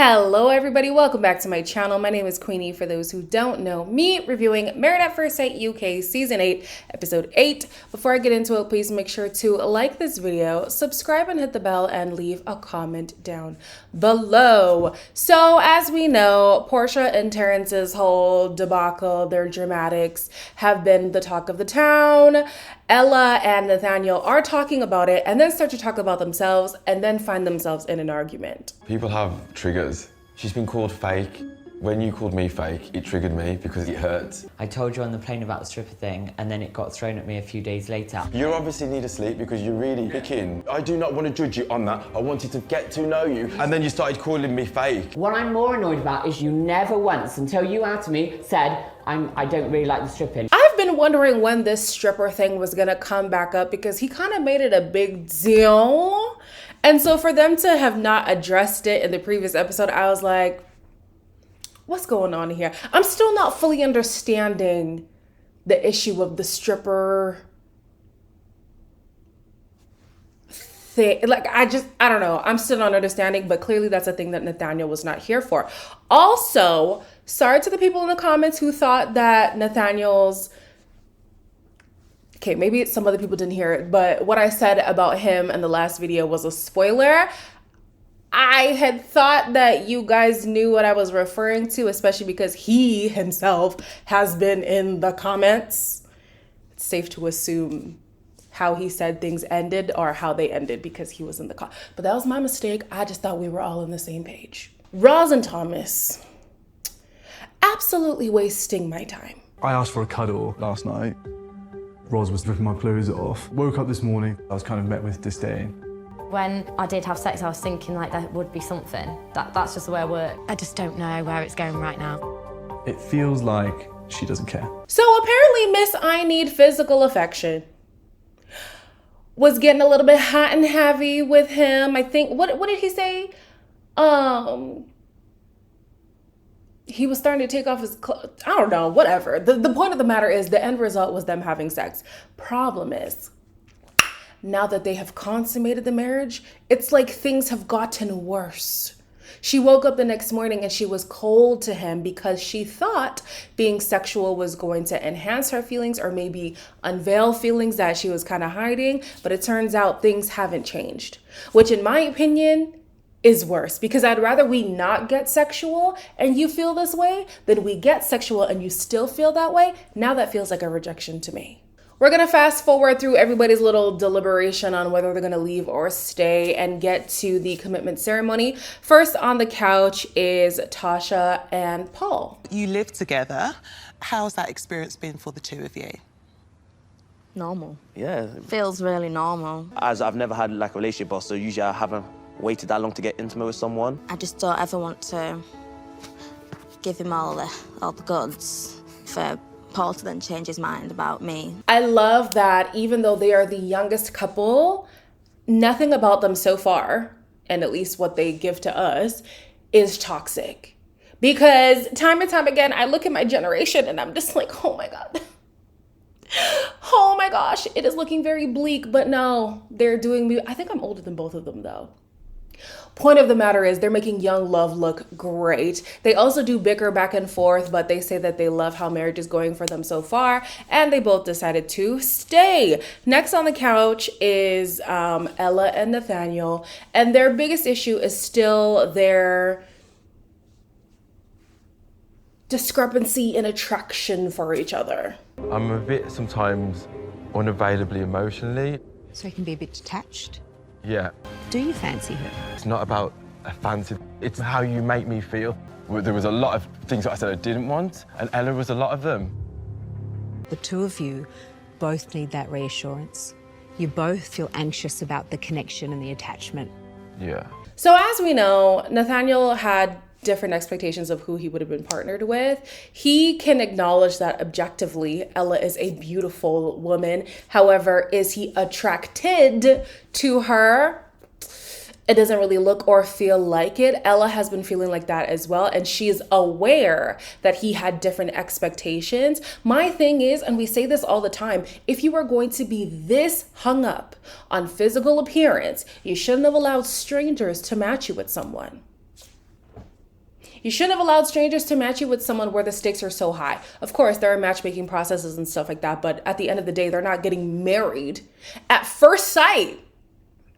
Hello everybody, welcome back to my channel. My name is Queenie, for those who don't know me, reviewing Married at First Sight UK Season 8, Episode 8. Before I get into it, please make sure to like this video, subscribe and hit the bell, and leave a comment down below. So as we know, Porsha and Terence's whole debacle, their dramatics, have been the talk of the town. Ella and Nathaniel are talking about it and then start to talk about themselves and then find themselves in an argument. People have triggers. She's been called fake. When you called me fake, it triggered me because it hurts. I told you on the plane about the stripper thing and then it got thrown at me a few days later. You obviously need to sleep because you're really picking. I do not want to judge you on that. I wanted to get to know you. And then you started calling me fake. What I'm more annoyed about is you never once, until you out to me, said, I don't really like the stripping. I've been wondering when this stripper thing was gonna come back up because he kind of made it a big deal. And so for them to have not addressed it in the previous episode, I was like, what's going on here? I'm still not fully understanding the issue of the stripper thing. Like, I don't know. I'm still not understanding, but clearly that's a thing that Nathaniel was not here for. Also, sorry to the people in the comments who thought that Nathaniel's, okay, maybe some other people didn't hear it, but what I said about him in the last video was a spoiler. I had thought that you guys knew what I was referring to, especially because he himself has been in the comments. It's safe to assume how he said things ended or how they ended because he was in the comments. But that was my mistake. I just thought we were all on the same page. Roz and Thomas, absolutely wasting my time. I asked for a cuddle last night. Roz was ripping my clothes off. Woke up this morning, I was kind of met with disdain. When I did have sex, I was thinking like there would be something. That's just the way I work. I just don't know where it's going right now. It feels like she doesn't care. So apparently Miss I Need Physical Affection was getting a little bit hot and heavy with him. I think, what did he say? He was starting to take off his clothes. I don't know, whatever. The point of the matter is the end result was them having sex. Problem is, now that they have consummated the marriage, it's like things have gotten worse. She woke up the next morning and she was cold to him because she thought being sexual was going to enhance her feelings or maybe unveil feelings that she was kind of hiding. But it turns out things haven't changed, which in my opinion is worse, because I'd rather we not get sexual and you feel this way than we get sexual and you still feel that way. Now that feels like a rejection to me. We're gonna fast forward through everybody's little deliberation on whether they're gonna leave or stay and get to the commitment ceremony. First on the couch is Tasha and Paul. You live together. How's that experience been for the two of you? Normal. Yeah. Feels really normal. As I've never had like a relationship boss, so usually I haven't waited that long to get intimate with someone. I just don't ever want to give him all the goods for Paul to then change his mind about me. I love that even though they are the youngest couple, nothing about them so far, and at least what they give to us, is toxic. Because time and time again, I look at my generation and I'm just like, oh my God. Oh my gosh, it is looking very bleak, but no, they're doing me. I think I'm older than both of them though. Point of the matter is they're making young love look great. They also do bicker back and forth, but they say that they love how marriage is going for them so far, and they both decided to stay. Next on the couch is Ella and Nathaniel, and their biggest issue is still their discrepancy in attraction for each other. I'm a bit sometimes unavailably emotionally. So he can be a bit detached. Yeah. Do you fancy her? It's not about a fancy, it's how you make me feel. There was a lot of things that I said I didn't want, and Ella was a lot of them. The two of you both need that reassurance. You both feel anxious about the connection and the attachment. Yeah. So as we know, Nathaniel had different expectations of who he would have been partnered with. He can acknowledge that objectively, Ella is a beautiful woman. However, is he attracted to her? It doesn't really look or feel like it. Ella has been feeling like that as well, and she is aware that he had different expectations. My thing is, and we say this all the time, if you are going to be this hung up on physical appearance, you shouldn't have allowed strangers to match you with someone. You shouldn't have allowed strangers to match you with someone where the stakes are so high. Of course, there are matchmaking processes and stuff like that, but at the end of the day, they're not getting married at first sight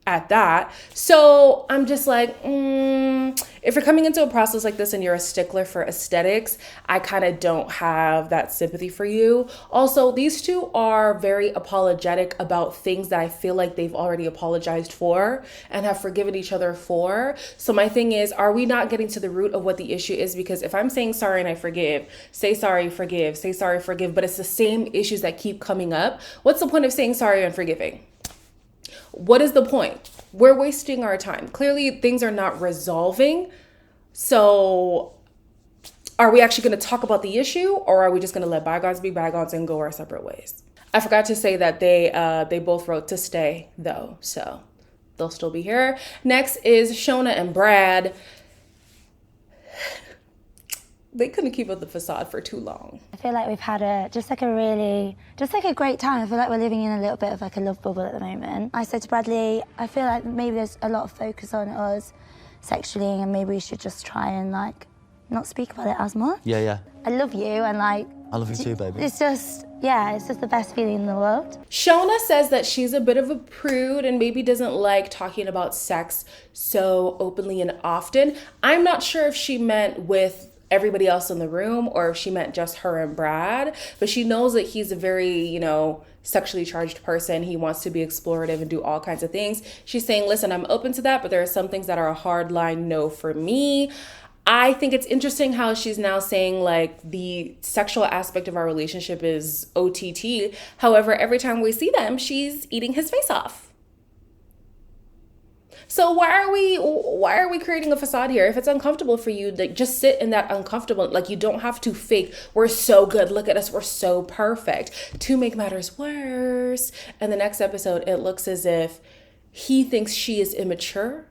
at that. So I'm just like, if you're coming into a process like this and you're a stickler for aesthetics, I kind of don't have that sympathy for you. Also, these two are very apologetic about things that I feel like they've already apologized for and have forgiven each other for. So my thing is, are we not getting to the root of what the issue is? Because if I'm saying sorry and I forgive, say sorry, forgive, say sorry, forgive, but it's the same issues that keep coming up, what's the point of saying sorry and forgiving? What is the point? We're wasting our time. Clearly, things are not resolving. So are we actually going to talk about the issue, or are we just going to let bygones be bygones and go our separate ways? I forgot to say that they both wrote to stay, though, so they'll still be here. Next is Shona and Brad. They couldn't keep up the facade for too long. I feel like we've had a great time. I feel like we're living in a little bit of like a love bubble at the moment. I said to Bradley, I feel like maybe there's a lot of focus on us sexually and maybe we should just try and like not speak about it as much. Yeah. I love you and like... I love you too, baby. It's just the best feeling in the world. Shona says that she's a bit of a prude and maybe doesn't like talking about sex so openly and often. I'm not sure if she meant with everybody else in the room or if she meant just her and Brad, but she knows that he's a very, sexually charged person. He wants to be explorative and do all kinds of things. She's saying, listen, I'm open to that, but there are some things that are a hard line no for me. I think it's interesting how she's now saying like the sexual aspect of our relationship is OTT. However, every time we see them, she's eating his face off. So why are we creating a facade here? If it's uncomfortable for you, like just sit in that uncomfortable, like you don't have to fake, we're so good, look at us, we're so perfect. To make matters worse, in the next episode, it looks as if he thinks she is immature.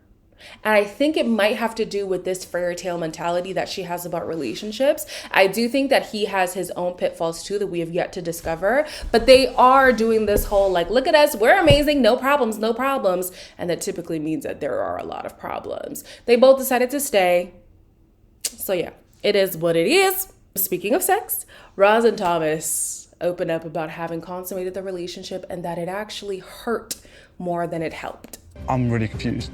And I think it might have to do with this fairy tale mentality that she has about relationships. I do think that he has his own pitfalls too that we have yet to discover. But they are doing this whole like, look at us, we're amazing, no problems, no problems. And that typically means that there are a lot of problems. They both decided to stay. So yeah, it is what it is. Speaking of sex, Roz and Thomas open up about having consummated the relationship and that it actually hurt more than it helped. I'm really confused.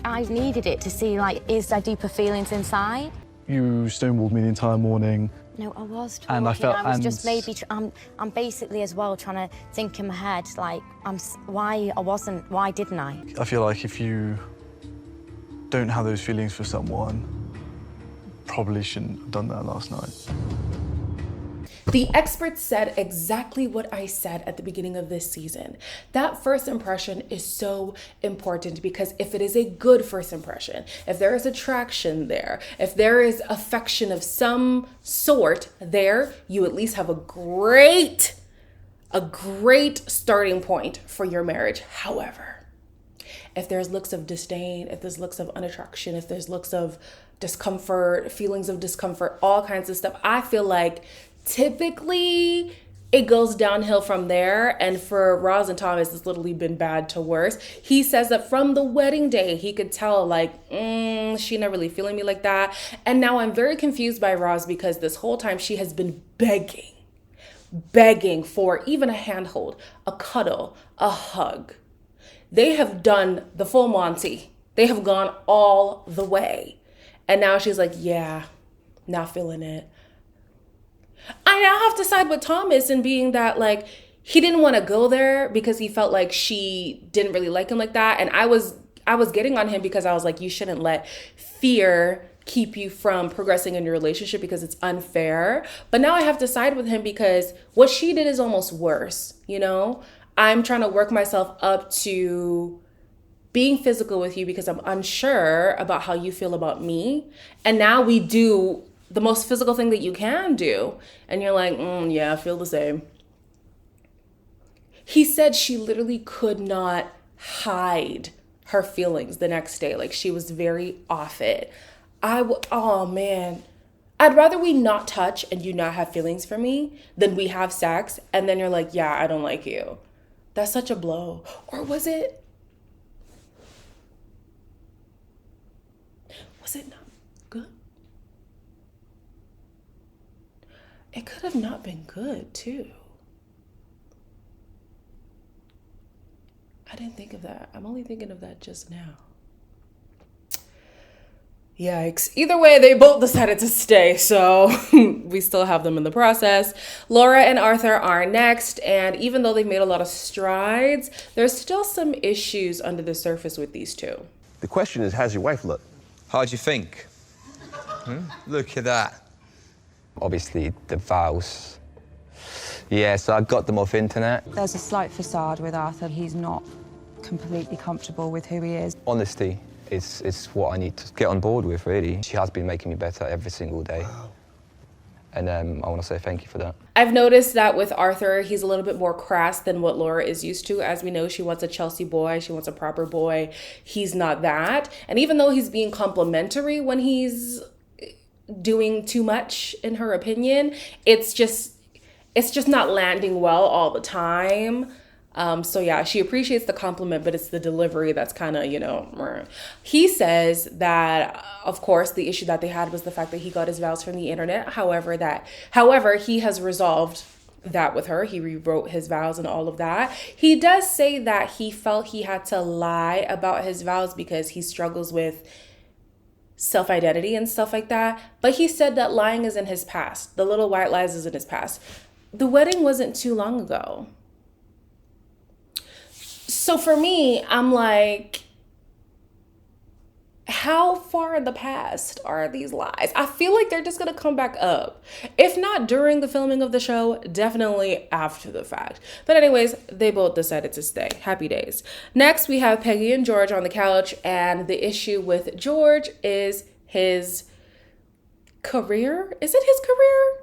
I needed it to see, like, is there deeper feelings inside? You stonewalled me the entire morning. No, I was talking. And I felt, I was just maybe, I'm basically as well trying to think in my head, like, why didn't I? I feel like if you don't have those feelings for someone, probably shouldn't have done that last night. The experts said exactly what I said at the beginning of this season. That first impression is so important because if it is a good first impression, if there is attraction there, if there is affection of some sort there, you at least have a great starting point for your marriage. However, if there's looks of disdain, if there's looks of unattraction, if there's looks of discomfort, feelings of discomfort, all kinds of stuff, I feel like typically it goes downhill from there. And for Roz and Thomas, it's literally been bad to worse. He says that from the wedding day, he could tell like, she not really feeling me like that. And now I'm very confused by Roz because this whole time she has been begging for even a handhold, a cuddle, a hug. They have done the full Monty. They have gone all the way. And now she's like, yeah, not feeling it. I now have to side with Thomas in being that like he didn't want to go there because he felt like she didn't really like him like that. And I was getting on him because I was like, you shouldn't let fear keep you from progressing in your relationship because it's unfair. But now I have to side with him because what she did is almost worse. I'm trying to work myself up to being physical with you because I'm unsure about how you feel about me. And now we do the most physical thing that you can do. And you're like, yeah, I feel the same. He said she literally could not hide her feelings the next day. Like she was very off it. Oh man. I'd rather we not touch and you not have feelings for me than we have sex and then you're like, yeah, I don't like you. That's such a blow. Or was it not? good. It could have not been good, too. I didn't think of that. I'm only thinking of that just now. Yikes. Either way, they both decided to stay, so we still have them in the process. Laura and Arthur are next, and even though they've made a lot of strides, there's still some issues under the surface with these two. The question is, how's your wife look? How'd you think? Look at that. Obviously, the vows. Yeah, so I got them off internet. There's a slight facade with Arthur. He's not completely comfortable with who he is. Honesty is what I need to get on board with, really. She has been making me better every single day. Wow. And I want to say thank you for that. I've noticed that with Arthur, he's a little bit more crass than what Laura is used to. As we know, she wants a Chelsea boy. She wants a proper boy. He's not that. And even though he's being complimentary when he's doing too much, in her opinion, it's just not landing well all the time. So yeah, she appreciates the compliment, but it's the delivery that's kind of, He says that, of course, the issue that they had was the fact that he got his vows from the internet. However, he has resolved that with her. He rewrote his vows and all of that. He does say that he felt he had to lie about his vows because he struggles with self-identity and stuff like that. But he said that lying is in his past. The little white lies is in his past. The wedding wasn't too long ago. So for me, I'm like, how far in the past are these lies? I feel like they're just going to come back up. If not during the filming of the show, definitely after the fact. But anyways, they both decided to stay. Happy days. Next, we have Peggy and George on the couch. And the issue with George is his career. Is it his career?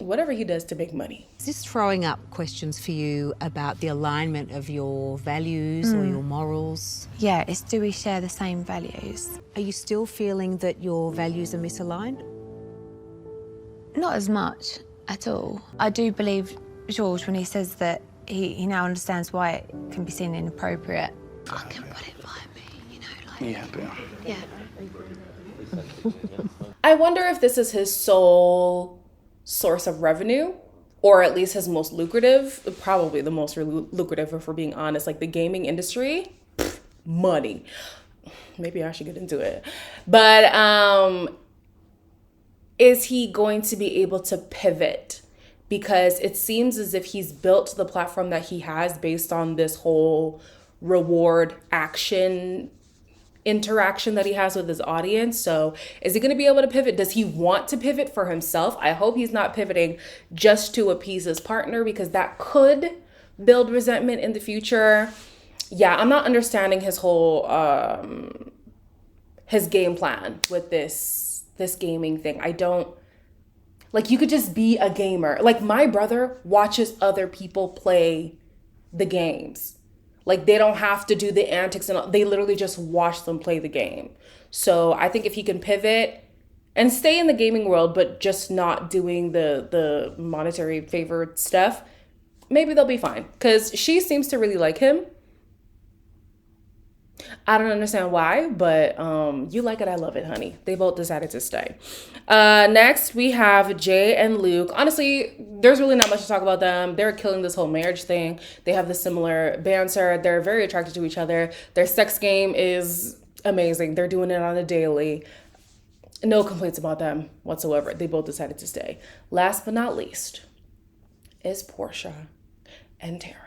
Whatever he does to make money. Is this throwing up questions for you about the alignment of your values or your morals? Yeah, it's do we share the same values? Are you still feeling that your values are misaligned? Not as much at all. I do believe George when he says that he now understands why it can be seen inappropriate. I can put it by me, Yeah. I wonder if this is his sole source of revenue, or at least his most lucrative, probably the most lucrative, if we're being honest. Like the gaming industry, money. Maybe I should get into it. But is he going to be able to pivot? Because it seems as if he's built the platform that he has based on this whole reward action interaction that he has with his audience. So is he going to be able to pivot? Does he want to pivot for himself? I hope he's not pivoting just to appease his partner, because that could build resentment in the future. Yeah, I'm not understanding his whole his game plan with this gaming thing. I don't like, you could just be a gamer. Like my brother watches other people play the games. Like they don't have to do the antics and they literally just watch them play the game. So I think if he can pivot and stay in the gaming world, but just not doing the monetary favored stuff, maybe they'll be fine. Because she seems to really like him. I don't understand why, but you like it, I love it, honey. They both decided to stay. Next, we have Jay and Luke. Honestly, there's really not much to talk about them. They're killing this whole marriage thing. They have the similar banter. They're very attracted to each other. Their sex game is amazing. They're doing it on a daily. No complaints about them whatsoever. They both decided to stay. Last but not least is Porsha and Terence.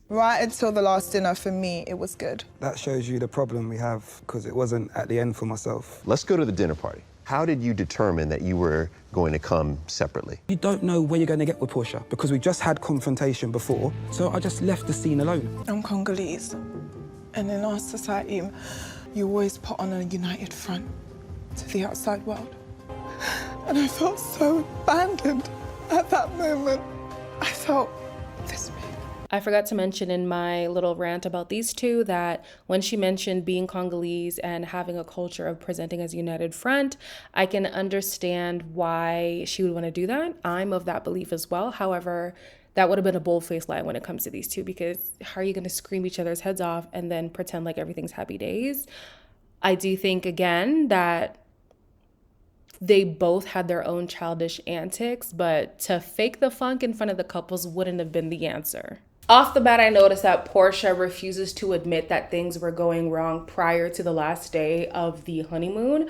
Right until the last dinner, for me, it was good. That shows you the problem we have, because it wasn't at the end for myself. Let's go to the dinner party. How did you determine that you were going to come separately? You don't know where you're going to get with Porsha, because we just had confrontation before, so I just left the scene alone. I'm Congolese, and in our society, you always put on a united front to the outside world. And I felt so abandoned at that moment. I felt this. I forgot to mention in my little rant about these two that when she mentioned being Congolese and having a culture of presenting as a united front, I can understand why she would want to do that. I'm of that belief as well. However, that would have been a bold-faced lie when it comes to these two, because how are you going to scream each other's heads off and then pretend like everything's happy days? I do think, again, that They both had their own childish antics, but to fake the funk in front of the couples wouldn't have been the answer. Off the bat, I noticed that Porsha refuses to admit that things were going wrong prior to the last day of the honeymoon.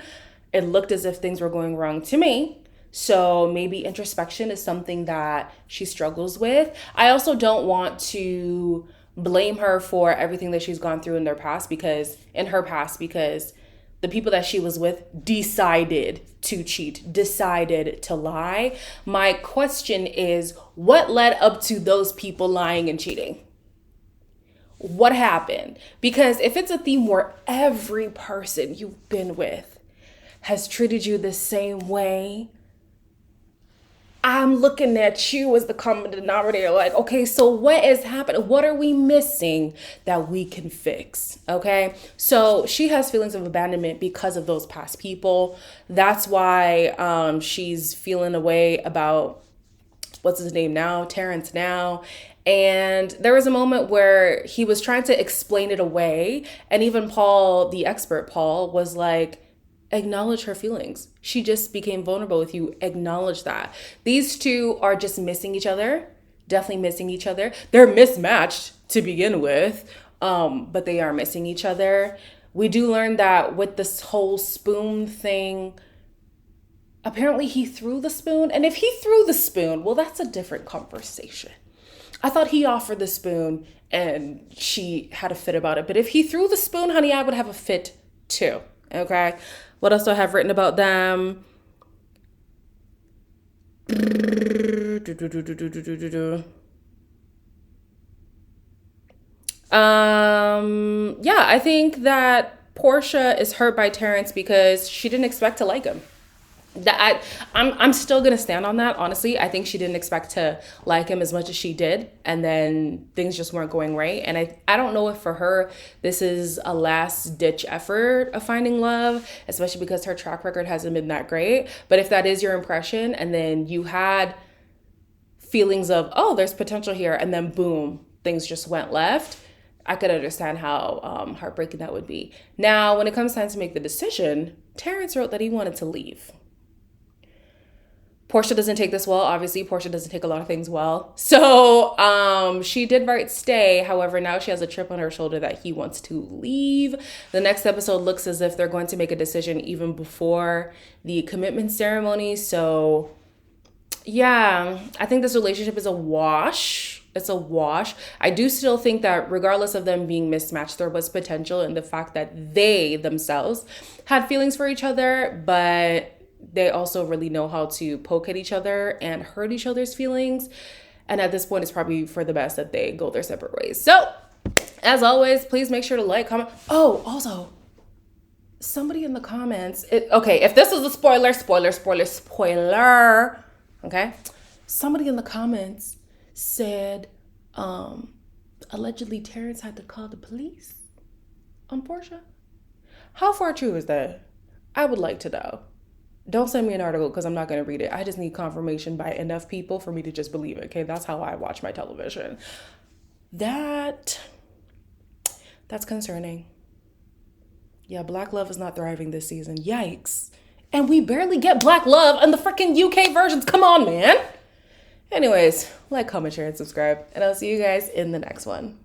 It looked as if things were going wrong to me. So maybe introspection is something that she struggles with. I also don't want to blame her for everything that she's gone through in her past because the people that she was with decided to cheat, decided to lie. My question is, what led up to those people lying and cheating? What happened? Because if it's a theme where every person you've been with has treated you the same way, I'm looking at you as the common denominator, like, okay, so what is happening? What are we missing that we can fix? Okay, so she has feelings of abandonment because of those past people. That's why she's feeling a way about, what's his name now? Terence now. And there was a moment where he was trying to explain it away. And even Paul, the expert Paul, was like, acknowledge her feelings. She just became vulnerable with you. Acknowledge that. These two are just missing each other. Definitely missing each other. They're mismatched to begin with, but they are missing each other. We do learn that with this whole spoon thing, apparently he threw the spoon. And if he threw the spoon, well, that's a different conversation. I thought he offered the spoon and she had a fit about it. But if he threw the spoon, honey, I would have a fit too. Okay. What else do I have written about them? Yeah, I think that Porsha is hurt by Terence because she didn't expect to like him. I'm still gonna stand on that, honestly. I think she didn't expect to like him as much as she did, and then things just weren't going right. And I don't know if for her this is a last ditch effort of finding love, especially because her track record hasn't been that great. But if that is your impression, and then you had feelings of, oh, there's potential here, and then boom, things just went left, I could understand how heartbreaking that would be. Now, when it comes time to make the decision, Terence wrote that he wanted to leave. Porsha doesn't take this well. Obviously, Porsha doesn't take a lot of things well. So she did write stay. However, now she has a chip on her shoulder that he wants to leave. The next episode looks as if they're going to make a decision even before the commitment ceremony. So yeah, I think this relationship is a wash. It's a wash. I do still think that regardless of them being mismatched, there was potential in the fact that they themselves had feelings for each other, but they also really know how to poke at each other and hurt each other's feelings. And at this point, it's probably for the best that they go their separate ways. So, as always, please make sure to like, comment. Oh, also, somebody in the comments. Okay, if this is a spoiler, okay? Somebody in the comments said, allegedly Terence had to call the police on Porsha. How far true is that? I would like to know. Don't send me an article because I'm not going to read it. I just need confirmation by enough people for me to just believe it, okay? That's how I watch my television. That's concerning. Yeah, Black love is not thriving this season. Yikes. And we barely get Black love in the freaking UK versions. Come on, man. Anyways, like, comment, share, and subscribe. And I'll see you guys in the next one.